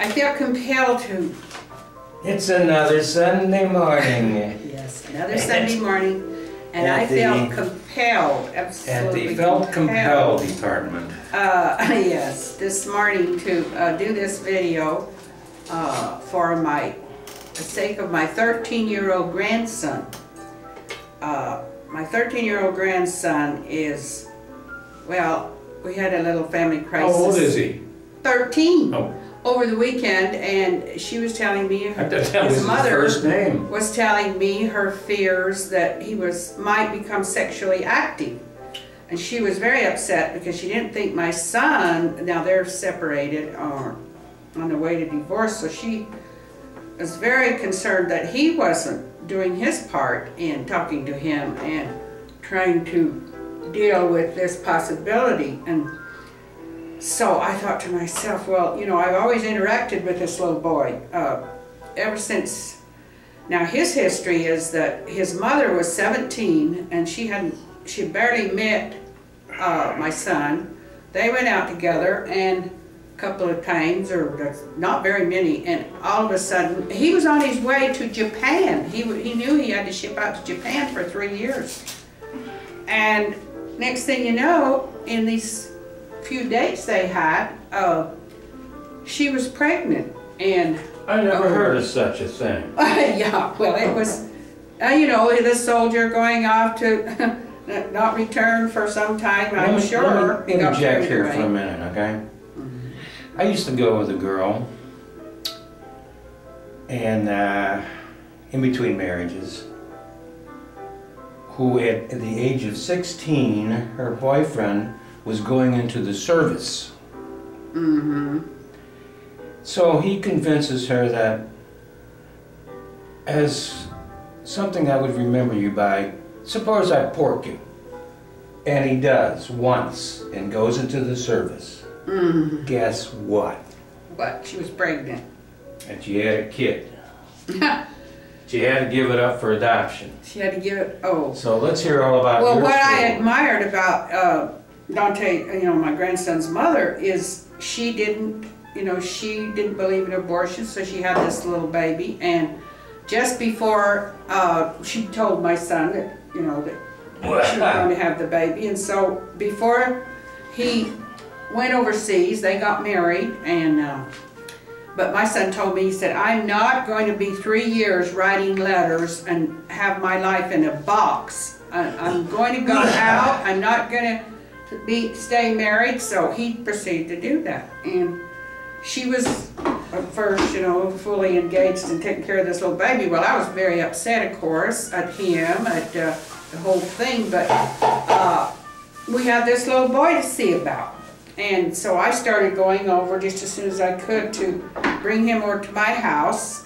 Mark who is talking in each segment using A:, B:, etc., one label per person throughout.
A: I feel compelled to.
B: It's another Sunday morning.
A: Yes, another Sunday morning. And I felt compelled, absolutely
B: At the Felt Compelled department.
A: Yes, this morning to do this video for the sake of my 13-year-old grandson. My 13-year-old grandson is, well, we had a little family crisis.
B: How old is he?
A: 13.
B: Oh.
A: Over the weekend, and she was telling me
B: his mother first name.
A: Was telling me her fears that he might become sexually active, and she was very upset because she didn't think my son, now they're separated or on the way to divorce, so she was very concerned that he wasn't doing his part in talking to him and trying to deal with this possibility. And so I thought to myself, well, you know, I've always interacted with this little boy ever since. Now his history is that his mother was 17 and she barely met my son. They went out together and a couple of times, or not very many, and all of a sudden he was on his way to Japan. He knew he had to ship out to Japan for 3 years. And next thing you know, in these few dates they had, she was pregnant, and
B: I never heard of such a thing.
A: Yeah, well, it was, you know, the soldier going off to not return for some time. I'm sure.
B: Let me interject here for a minute, okay? Mm-hmm. I used to go with a girl, and in between marriages, who at the age of 16, her boyfriend was going into the service.
A: Mm-hmm.
B: So he convinces her that as something I would remember you by, suppose I pork you. And he does once and goes into the service.
A: Mm-hmm.
B: Guess what?
A: What? She was pregnant.
B: And she had a kid. She had to give it up for adoption.
A: She had to give it, oh.
B: So let's hear all about your
A: Well, what
B: story.
A: I admired about Dante, you know, my grandson's mother, is she didn't believe in abortion, so she had this little baby, and just before she told my son that, you know, that she was going to have the baby, and so before he went overseas, they got married, and but my son told me, he said, I'm not going to be 3 years writing letters and have my life in a box. I'm going to go out. I'm not going to stay married. So he proceeded to do that. And she was at first, you know, fully engaged in taking care of this little baby. Well, I was very upset, of course, at him, at the whole thing. But we had this little boy to see about. And so I started going over just as soon as I could to bring him over to my house,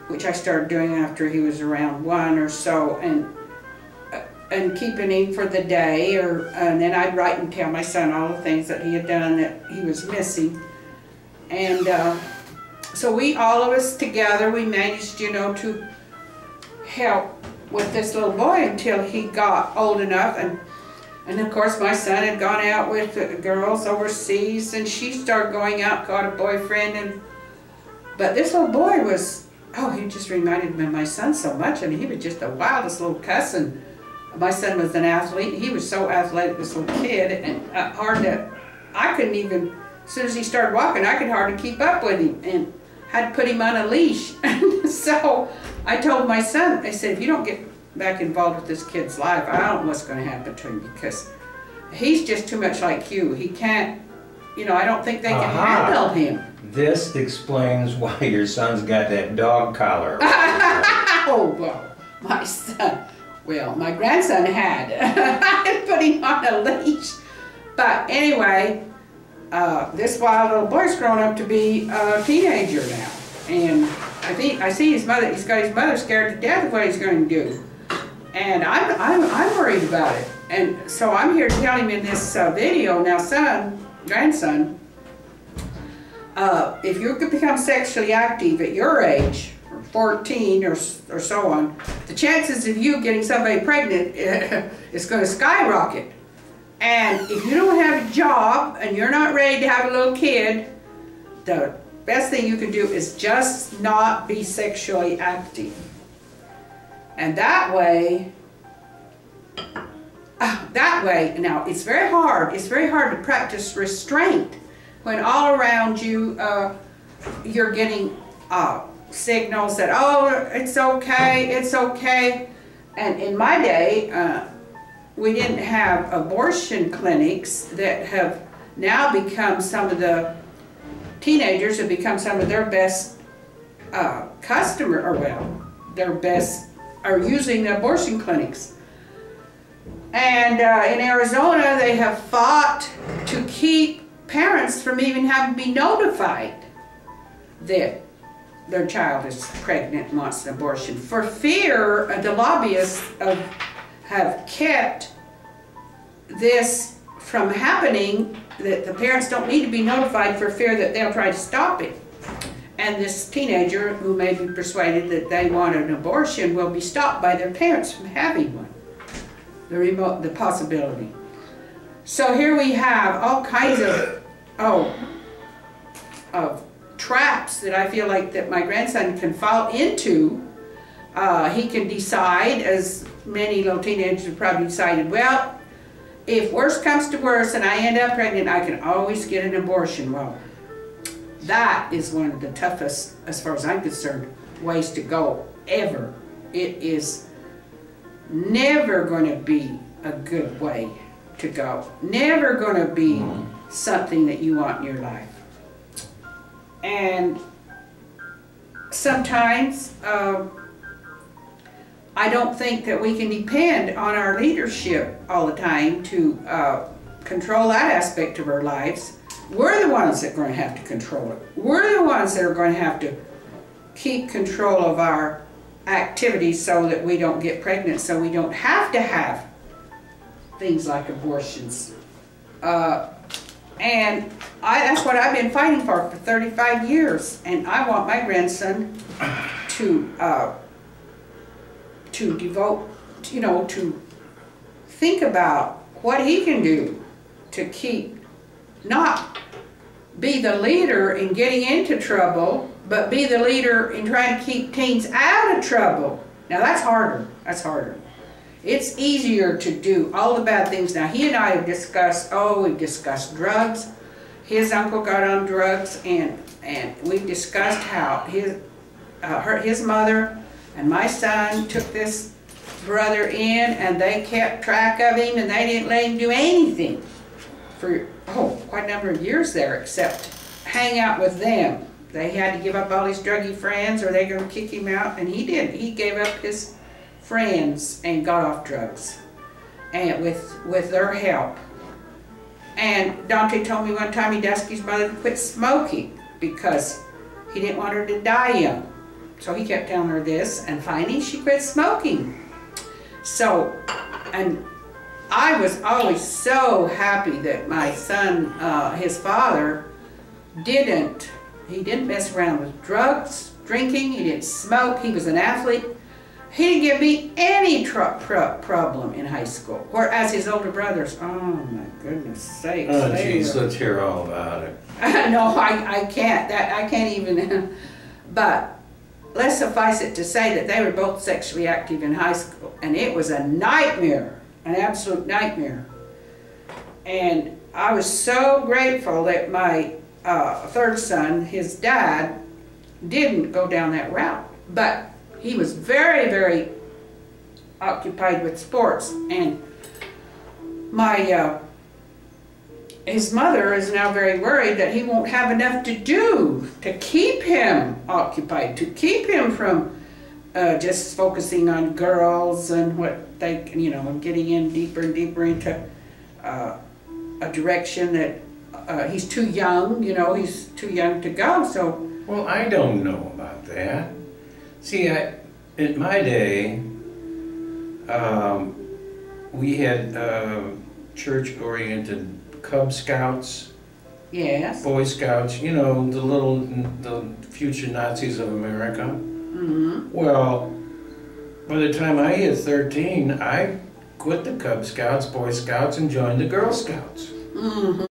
A: which I started doing after he was around 1 or so, and keeping him for the day, and then I'd write and tell my son all the things that he had done that he was missing. And so all of us together, we managed, you know, to help with this little boy until he got old enough. And of course my son had gone out with girls overseas, and she started going out, got a boyfriend, but this little boy was, oh, he just reminded me of my son so much. I mean, he was just the wildest little cuss, and my son was an athlete. He was so athletic, this little kid, and I couldn't even, as soon as he started walking, I could hardly keep up with him, and had to put him on a leash. So I told my son, I said, if you don't get back involved with this kid's life, I don't know what's going to happen to him, because he's just too much like you. He can't, you know, I don't think they can handle him.
B: This explains why your son's got that dog collar.
A: Oh, well, my son, well, my grandson had. I had put him on a leash. But anyway, this wild little boy's grown up to be a teenager now. And I see his mother, he's got his mother scared to death of what he's going to do. And I'm worried about it. And so I'm here to tell him in this video, now grandson, if you could become sexually active at your age, 14 or so on, the chances of you getting somebody pregnant is going to skyrocket. And if you don't have a job and you're not ready to have a little kid, the best thing you can do is just not be sexually active. And that way, now it's very hard to practice restraint when all around you you're getting signals that, oh, it's okay. And in my day, we didn't have abortion clinics that have now become some of the teenagers have become some of their best are using the abortion clinics. And in Arizona, they have fought to keep parents from even having to be notified that their child is pregnant and wants an abortion. For fear, the lobbyists have kept this from happening, that the parents don't need to be notified for fear that they'll try to stop it. And this teenager who may be persuaded that they want an abortion will be stopped by their parents from having one. The possibility. So here we have all kinds of traps that I feel like that my grandson can fall into. He can decide, as many little teenagers have probably decided, well, if worse comes to worse and I end up pregnant, I can always get an abortion. Well, that is one of the toughest, as far as I'm concerned, ways to go ever. It is never going to be a good way to go. Never going to be something that you want in your life. And sometimes I don't think that we can depend on our leadership all the time to control that aspect of our lives. We're the ones that are going to have to control it. We're the ones that are going to have to keep control of our activities so that we don't get pregnant, so we don't have to have things like abortions. And that's what I've been fighting for 35 years. And I want my grandson to devote, to think about what he can do to not be the leader in getting into trouble, but be the leader in trying to keep teens out of trouble. Now that's harder. That's harder. It's easier to do all the bad things. Now he and I have discussed, we've discussed drugs. His uncle got on drugs, and we've discussed how his mother and my son took this brother in, and they kept track of him, and they didn't let him do anything for quite a number of years there, except hang out with them. They had to give up all his druggy friends or they were going to kick him out, and he did. He gave up his friends and got off drugs, and with their help. And Dante told me one time he'd asked his mother to quit smoking because he didn't want her to die young. So he kept telling her this, and finally she quit smoking. So, and I was always so happy that my son, his father, didn't mess around with drugs, drinking, he didn't smoke, he was an athlete. He didn't give me any problem in high school, whereas his older brothers, oh my goodness sakes.
B: Oh geez, let's hear all about it.
A: No, I can't, I can't even, but let's suffice it to say that they were both sexually active in high school, and it was a nightmare, an absolute nightmare. And I was so grateful that my third son, his dad, didn't go down that route, but he was very, very occupied with sports. And his mother is now very worried that he won't have enough to do to keep him occupied, to keep him from just focusing on girls and what they, and getting in deeper and deeper into a direction that he's too young, he's too young to go. So,
B: well, I don't know about that. See, in my day, we had church-oriented Cub Scouts,
A: yes,
B: Boy Scouts, the future Nazis of America.
A: Mm-hmm.
B: Well, by the time I hit 13, I quit the Cub Scouts, Boy Scouts, and joined the Girl Scouts.
A: Mm-hmm.